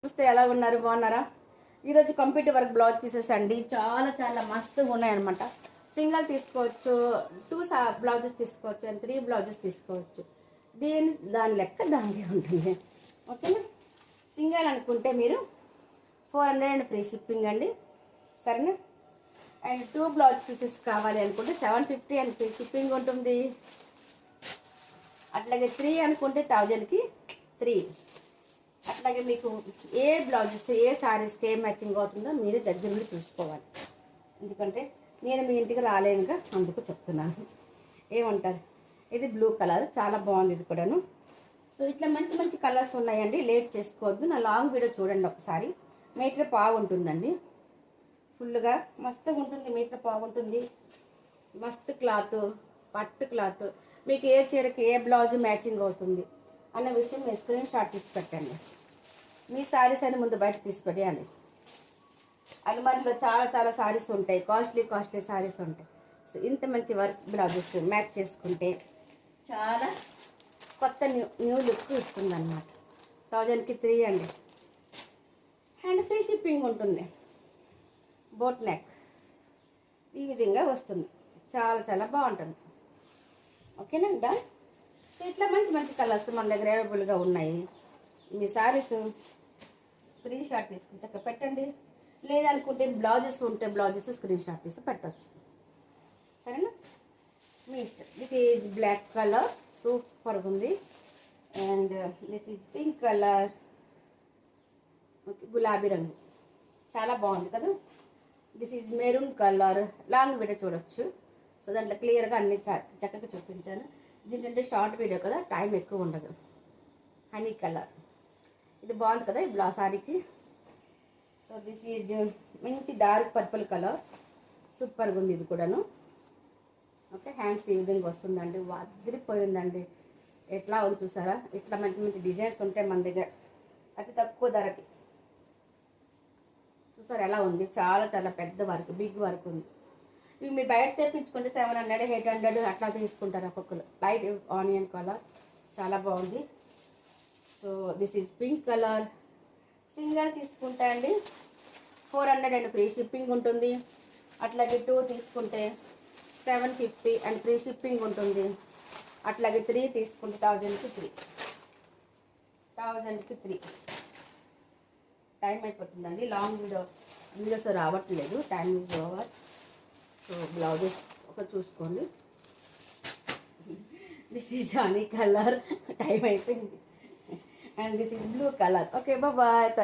చూస్తే ఎలా ఉన్నారు, బాగున్నారా? ఈరోజు కంప్యూటర్ వర్క్ బ్లౌజ్ పీసెస్ అండి. చాలా చాలా మస్తుగా ఉన్నాయన్నమాట. సింగిల్ తీసుకోవచ్చు, 2 బ్లౌజెస్ తీసుకోవచ్చు, అండ్ 3 బ్లౌజెస్ తీసుకోవచ్చు. దాని లెక్క దానికి ఉంటుంది. ఓకేనా? సింగిల్ అనుకుంటే మీరు 400 అండ్ ఫ్రీ షిప్పింగ్ అండి. సరేనా? అండ్ 2 బ్లౌజ్ పీసెస్ కావాలి అనుకుంటే 750 అండ్ ఫ్రీ షిప్పింగ్ ఉంటుంది. అట్లాగే 3 అనుకుంటే 1000కి 3. అట్లాగే మీకు ఏ బ్లౌజెస్ ఏ శారీస్కి ఏ మ్యాచింగ్ అవుతుందో మీరు దగ్గర నుండి చూసుకోవాలి. ఎందుకంటే నేను మీ ఇంటికి రాలేనుగా, అందుకు చెప్తున్నాను. ఏమంటారు? ఇది బ్లూ కలర్, చాలా బాగుంది ఇది కూడాను. సో ఇట్లా మంచి మంచి కలర్స్ ఉన్నాయండి. లేట్ చేసుకోవద్దు. నా లాంగ్ వీడియో చూడండి ఒకసారి. మీటర్ పావు ఉంటుందండి. ఫుల్గా మస్తుగా ఉంటుంది. మీటర్ పావు ఉంటుంది. మస్తు క్లాత్, పట్టు క్లాత్. మీకు ఏ చీరకి ఏ బ్లౌజ్ మ్యాచింగ్ అవుతుంది అన్న విషయం మీరు స్క్రీన్ షాట్ తీసి పెట్టండి. మీ శారీస్ అని ముందు బయట తీసి పెట్టండి. అలమారిలో చాలా చాలా శారీస్ ఉంటాయి, కాస్ట్లీ శారీస్ ఉంటాయి. సో ఇంత మంచి వర్క్ బ్లౌజెస్ మ్యాచ్ చేసుకుంటే చాలా కొత్త న్యూ లుక్ ఇస్తుంది అన్నమాట. 1000కి 3 అండి. అండ్ ఫ్రీ షిప్పింగ్ ఉంటుంది. బోట్ నెక్ ఈ విధంగా వస్తుంది. చాలా చాలా బాగుంటుంది. ఓకేనా? డన్. సో ఇట్లా మంచి మంచి కలర్స్ మన దగ్గర అవైలబుల్గా ఉన్నాయి. మీ శారీస్ స్క్రీన్ షాట్ తీసుకుని చక్కగా పెట్టండి. లేదనుకుంటే బ్లౌజెస్ ఉంటే బ్లౌజెస్ స్క్రీన్ షాట్ తీసి పెట్టవచ్చు. సరేనా? మీ ఇష్టం. దిస్ ఈజ్ బ్లాక్ కలర్, సూపర్గా ఉంది. And this is pink colour, గులాబీ రంగు, చాలా బాగుంది కదా. This is maroon colour. Long video చూడొచ్చు. సో దాంట్లో క్లియర్గా అన్ని చక్కగా చూపించాను. దీంట్లో షార్ట్ వీడియో కదా, టైం ఎక్కువ ఉండదు. హనీ కలర్, ఇది బాగుంది కదా ఈ బ్లౌజ్ శారీకి. సో దిస్ ఈజ్ మంచి డార్క్ పర్పుల్ కలర్, సూపర్గా ఉంది ఇది కూడాను. ఓకే, హ్యాండ్స్ ఈ విధంగా వస్తుందండి. వదిలిపోయిందండి. ఎట్లా ఉంది చూసారా? ఇట్లా మంచి మంచి డిజైన్స్ ఉంటాయి మన దగ్గర అతి తక్కువ ధరకి. చూసారా ఎలా ఉంది? చాలా చాలా పెద్ద వర్క్, బిగ్ వర్క్ ఉంది. ఇవి మీరు బయట చేయించుకుంటే 700 800 అట్లా తీసుకుంటారు ఒక్కొక్కరు. లైట్ ఆనియన్ కలర్, చాలా బాగుంది. So this is pink colour. Single తీసుకుంటా అండి 400 అండ్ ఫ్రీ షిప్పింగ్ ఉంటుంది. అట్లాగే 2 తీసుకుంటే 750 అండ్ ఫ్రీ షిప్పింగ్ ఉంటుంది. అట్లాగే 3 తీసుకుంటే 1000కి 3. 1000కి 3. టైం అయిపోతుందండి. లాంగ్ వీడియోస్ రావట్లేదు. Time is over. So blouses ఒక చూసుకోండి. దిస్ ఈజ్ జానీ కలర్, టైం అయిపోయింది. And this is blue colour. Okay, bye.